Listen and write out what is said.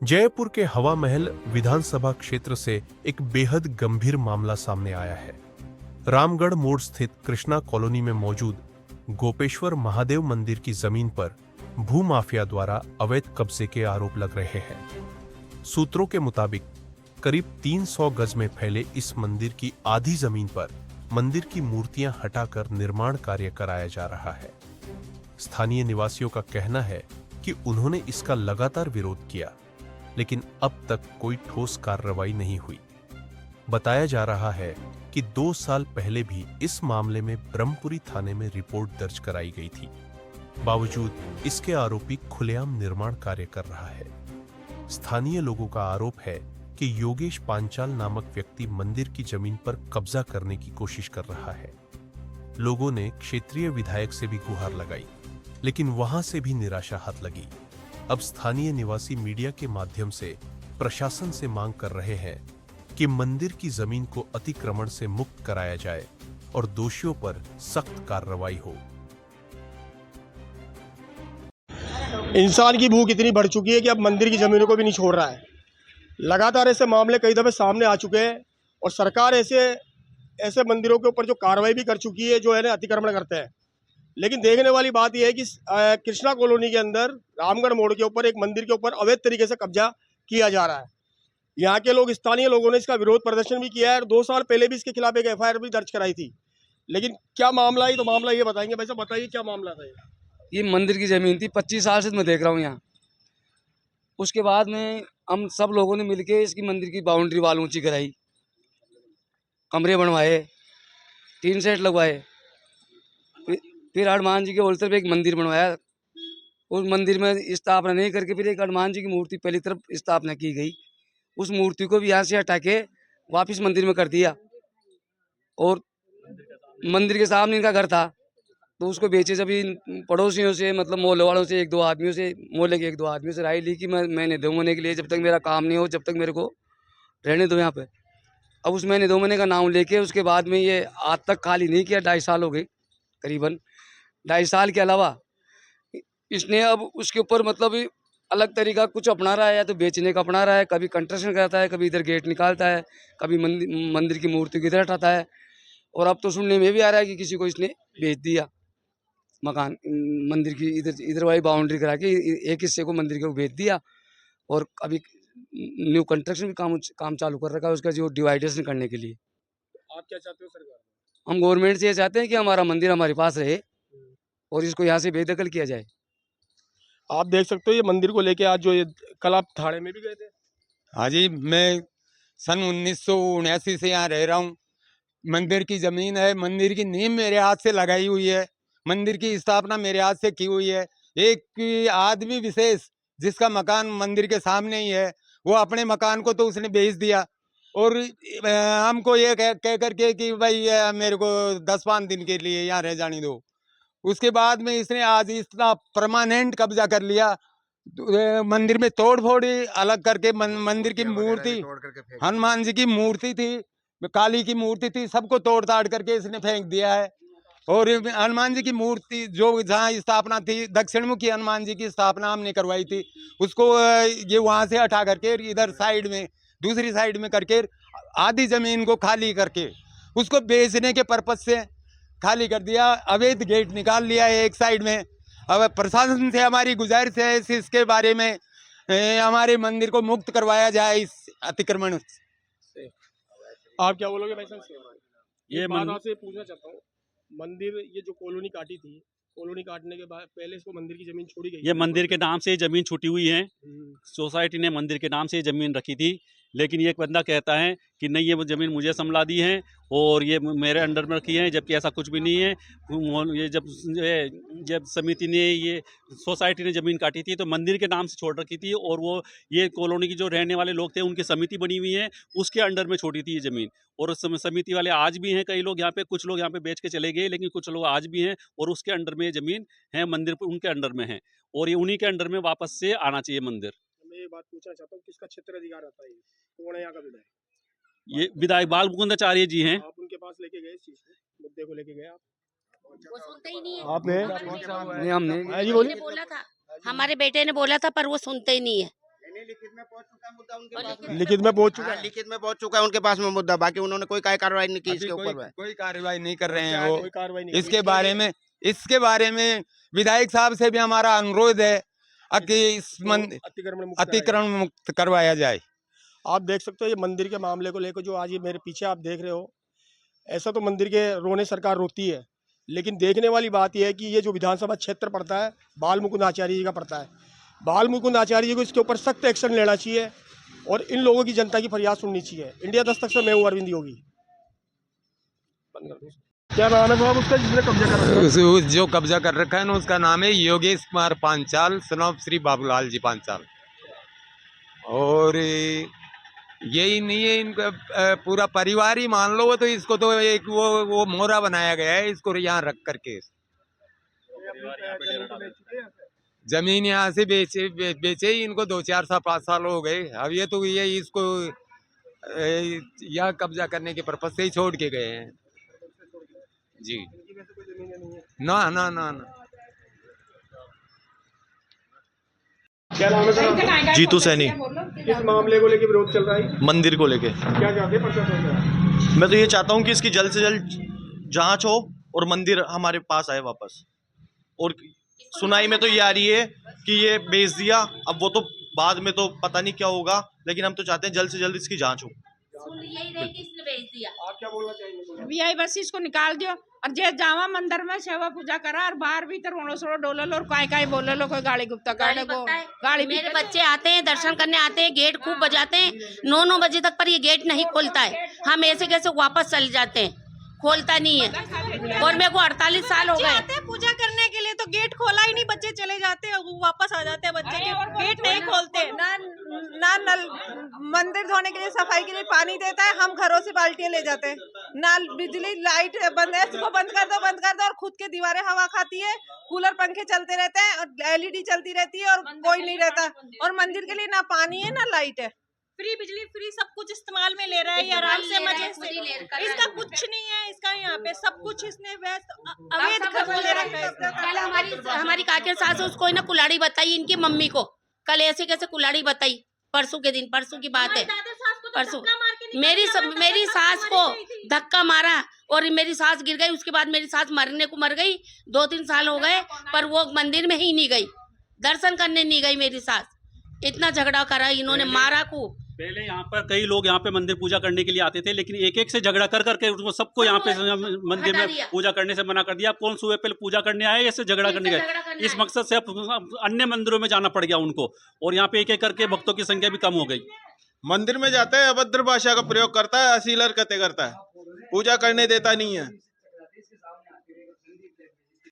जयपुर के हवा महल विधानसभा क्षेत्र से एक बेहद गंभीर मामला सामने आया है। रामगढ़ मोड़ स्थित कृष्णा कॉलोनी में मौजूद गोपेश्वर महादेव मंदिर की जमीन पर भूमाफिया द्वारा अवैध कब्जे के आरोप लग रहे हैं। सूत्रों के मुताबिक करीब 300 गज में फैले इस मंदिर की आधी जमीन पर मंदिर की मूर्तियां हटाकर निर्माण कार्य कराया जा रहा है। स्थानीय निवासियों का कहना है कि उन्होंने इसका लगातार विरोध किया, लेकिन अब तक कोई ठोस कार्रवाई नहीं हुई। बताया जा रहा है कि 2 साल पहले भी इस मामले में ब्रह्मपुरी थाने में रिपोर्ट दर्ज कराई गई थी। बावजूद इसके आरोपी खुलेआम निर्माण कार्य कर रहा है। स्थानीय लोगों का आरोप है कि योगेश पांचाल नामक व्यक्ति मंदिर की जमीन पर कब्जा करने की कोशिश कर रहा है। लोगों ने क्षेत्रीय विधायक से भी गुहार लगाई, लेकिन वहां से भी निराशा हाथ लगी। अब स्थानीय निवासी मीडिया के माध्यम से प्रशासन से मांग कर रहे हैं कि मंदिर की जमीन को अतिक्रमण से मुक्त कराया जाए और दोषियों पर सख्त कार्रवाई हो। इंसान की भूख इतनी बढ़ चुकी है कि अब मंदिर की जमीनों को भी नहीं छोड़ रहा है। लगातार ऐसे मामले कई दफे सामने आ चुके हैं और सरकार ऐसे मंदिरों के ऊपर जो कार्रवाई भी कर चुकी है, जो है ना अतिक्रमण करते हैं। लेकिन देखने वाली बात यह है कि कृष्णा कॉलोनी के अंदर रामगढ़ मोड़ के ऊपर एक मंदिर के ऊपर अवैध तरीके से कब्जा किया जा रहा है। यहाँ के लोग, स्थानीय लोगों ने इसका विरोध प्रदर्शन भी किया है और 2 साल पहले भी इसके खिलाफ एक एफआईआर भी दर्ज कराई थी। लेकिन क्या मामला है, तो मामला ये बताएंगे। भाई साहब बताइए, क्या मामला था ये मंदिर की ज़मीन थी, 25 साल से मैं देख रहा हूँ यहाँ। उसके बाद में हम सब लोगों ने मिलके इसकी मंदिर की बाउंड्री वाल ऊंची कराई, कमरे बनवाए, टीन सेट लगवाए। फिर हनुमान जी के होल्सर पे एक मंदिर बनवाया। उस मंदिर में स्थापना नहीं करके फिर एक हनुमान जी की मूर्ति पहली तरफ स्थापना की गई। उस मूर्ति को भी यहाँ से हटा के वापस मंदिर में कर दिया। और मंदिर के सामने इनका घर था, तो उसको बेचे। जब इन पड़ोसियों से, मतलब मोहल्ले वालों से, एक दो आदमियों से, मोहल्ले के 1-2 आदमियों से राय ली कि मैंने 2 महीने के लिए, जब तक मेरा काम नहीं हो, जब तक मेरे को रहने दो यहाँ पे। अब उस महीने 2 महीने का नाम लेके उसके बाद में ये आज तक खाली नहीं किया। 2.5 साल हो गए, करीबन 2.5 साल के अलावा इसने अब उसके ऊपर मतलब अलग तरीका कुछ अपना रहा है। या तो बेचने का अपना रहा है, कभी कंस्ट्रक्शन करता है, कभी इधर गेट निकालता है, कभी मंदिर की मूर्ति को इधर हटाता है। और अब तो सुनने में भी आ रहा है कि किसी को इसने बेच दिया मकान, मंदिर की इधर वाली बाउंड्री करा के एक हिस्से को मंदिर को बेच दिया। और अभी न्यू कंस्ट्रक्शन का काम चालू कर रखा है उसका, जो डिवाइडेशन करने के लिए। आप क्या चाहते हो सरकार? हम गवर्नमेंट से ये चाहते हैं कि हमारा मंदिर हमारे पास रहे और इसको यहाँ से बेदखल किया जाए। आप देख सकते हो ये मंदिर को लेके आज जो ये कल आप थाने में भी गए थे। हाँ जी, मैं सन 1979 से यहाँ रह रहा हूँ। मंदिर की ज़मीन है, मंदिर की नींव मेरे हाथ से लगाई हुई है, मंदिर की स्थापना मेरे हाथ से की हुई है। एक आदमी विशेष जिसका मकान मंदिर के सामने ही है, वो अपने मकान को तो उसने बेच दिया और हमको ये कह करके कि भाई मेरे को 10-5 दिन के लिए यहाँ रह जाने दो। उसके बाद में इसने आज इतना परमानेंट कब्जा कर लिया। मंदिर में तोड़ फोड़ अलग करके मंदिर की मूर्ति, हनुमान जी की मूर्ति थी, काली की मूर्ति थी, सबको तोड़ ताड़ करके इसने फेंक दिया है। और हनुमान जी की मूर्ति जो जहाँ स्थापना थी, दक्षिण मुखी हनुमान जी की स्थापना हमने करवाई थी, उसको ये वहाँ से हटा करके इधर साइड में, दूसरी साइड में करके आधी जमीन को खाली करके उसको बेचने के पर्पज से खाली कर दिया। अवैध गेट निकाल लिया है एक साइड में। अब प्रशासन से हमारी गुजारिश है इसके बारे में हमारे मंदिर को मुक्त करवाया जाए इस अतिक्रमण से। आप क्या बोलोगे भाई साहब? ये बात आपसे पूछना चाहता हूँ, मंदिर ये जो कॉलोनी काटी थी, कॉलोनी काटने के बाद पहले इसको मंदिर की जमीन छोड़ी गई। ये मंदिर के नाम से जमीन छूटी हुई है। सोसाइटी ने मंदिर के नाम से जमीन रखी थी, लेकिन ये एक बंदा कहता है कि नहीं, ये जमीन मुझे संभला दी है और ये मेरे अंडर में रखी है, जबकि ऐसा कुछ भी नहीं है। ये जब समिति ने, ये सोसाइटी ने ज़मीन काटी थी तो मंदिर के नाम से छोड़ रखी थी, और वो ये कॉलोनी की जो रहने वाले लोग थे उनकी समिति बनी हुई है, उसके अंडर में छोड़ी थी ये ज़मीन। और उस समिति वाले आज भी हैं, कई लोग यहाँ पे, कुछ लोग यहाँ पे बेच के चले गए, लेकिन कुछ लोग आज भी हैं और उसके अंडर में ये ज़मीन है, मंदिर पर उनके अंडर में है, और ये उन्हीं के अंडर में वापस से आना चाहिए मंदिर। मैं ये बात पूछना चाहता हूँ, किसका क्षेत्र अधिकार आता है? कौन है यहाँ का विधायक? ये विधायक बाल मुकुंदाचार्य जी हैं। आप उनके पास लेके गए इस चीज को, मुद्दे को लेके गए आप? वो सुनते ही नहीं है। आपने नहीं, हमने जी बोलिए। बोला था, हमारे बेटे ने बोला था, पर वो सुनते ही नहीं है। लिखित में पहुंच चुका है मुद्दा उनके पास में। लिखित में पहुंच चुका हाँ, है। लिखित में पहुंच चुका है उनके पास में मुद्दा, बाकी उन्होंने कोई कार्रवाई नहीं की अभी इसके ऊपर में। कोई कार्रवाई नहीं कर रहे हैं कोई वो। कार्रवाई नहीं इसके बारे में विधायक साहब से भी हमारा अनुरोध है कि इस अतिक्रमण मुक्त करवाया जाए। आप देख सकते हो ये मंदिर के मामले को लेकर जो आज ये मेरे पीछे आप देख रहे हो, ऐसा तो मंदिर के रोने सरकार रोती है, लेकिन देखने वाली बात यह है कि ये जो विधानसभा क्षेत्र पड़ता है बाल मुकुंद आचार्य जी का पड़ता है। बाल मुकुंद आचार्य जी को इसके ऊपर सख्त एक्शन लेना चाहिए और इन लोगों की जनता की फरियाद सुननी चाहिए। इंडिया दस्तक से मैं हूं अरविंद योगी। क्या नाम है साहब उसका जिसने कब्जा कर रखा है? जो कब्जा कर रखा है ना उसका नाम है योगेश कुमार पांचाल, सन ऑफ श्री बाबूलाल जी पांचाल। और यही नहीं है, इनका पूरा परिवार ही मान लो। वो तो इसको तो एक वो मोहरा बनाया गया है इसको यहाँ रख करके। जमीन यहाँ से बेचे ही इनको 2-4 साल हो गए। अब ये तो ये इसको यहाँ कब्जा करने के पर्पज से ही छोड़ के गए हैं जी। ना ना ना ना। क्या नाम है सर आपका? जीतू सैनी। किस मामले को लेकर विरोध चल रहा है? मंदिर को लेके क्या चाहते हैं प्रशासन से? मैं तो ये चाहता हूँ कि इसकी जल्द से जल्द जांच हो और मंदिर हमारे पास आए वापस। और सुनाई में तो ये आ रही है कि ये बेच दिया, अब वो तो बाद में तो पता नहीं क्या होगा, लेकिन हम तो चाहते हैं जल्द से जल्द इसकी जांच हो। सुन यही रही कि इसने भेज दिया। आप क्या बोलना चाहेंगे? वीआई बस इसको निकाल दियो और जे जावा मंदिर में सेवा पूजा करा और बाहर भीतर उड़ो सड़ो डोलल और काय काय बोले लो कोई गाड़ी गुप्ता गाड़ी काटे को पता है, गाड़ी मेरे बच्चे आते हैं दर्शन करने आते हैं, गेट खूब बजाते हैं, 9-9 बजे तक, पर ये गेट नहीं खोलता है। हम ऐसे कैसे वापस चले जाते हैं, खोलता नहीं है। और मेरे को 48 साल हो गए। आते हैं पूजा करने के लिए तो गेट खोला ही नहीं, बच्चे चले जाते हैं, वापस आ जाते हैं बच्चे के, गेट नहीं खोलते। ना नल मंदिर धोने के लिए सफाई के लिए पानी देता है, हम घरों से बाल्टियां ले जाते हैं। ना बिजली लाइट बंद है, इसको बंद कर दो और खुद के दीवारें हवा खाती है। कूलर पंखे चलते रहते हैं और एलईडी चलती रहती है और कोई नहीं रहता। और मंदिर के लिए ना पानी है ना लाइट है, फ्री बिजली फ्री सब कुछ इस्तेमाल में ले रहा है, आराम से मजे से। इसका कुछ नहीं है, इसका यहाँ पे सब कुछ इसने अवैध कब्जा ले रखा है। कल हमारी काकी सास उसको ना कुल्हाड़ी बताई इनकी मम्मी को, कल ऐसे कैसे कुल्हाड़ी बताई, परसों के दिन, परसों की बात है, परसों मेरी सास को धक्का मारा और मेरी सास गिर गई। उसके बाद मेरी सास मरने को मर गई, 2-3 साल हो गए, पर वो मंदिर में ही नहीं गई, दर्शन करने नहीं गई मेरी सास। इतना झगड़ा करा इन्होंने, मारा को। पहले यहाँ पर कई लोग यहाँ पे मंदिर पूजा करने के लिए आते थे, लेकिन एक एक से झगड़ा कर करके उसको सबको यहाँ पे मंदिर में पूजा करने से मना कर दिया। कौन सुबह पहले पूजा करने आए, ऐसे झगड़ा करने गए, इस मकसद से अब अन्य मंदिरों में जाना पड़ गया उनको, और यहाँ पे एक एक करके भक्तों की संख्या भी कम हो गई। मंदिर में जाता है, अभद्र भाषा का प्रयोग करता है, अश्लील हरकतें करता है, पूजा करने देता नहीं है।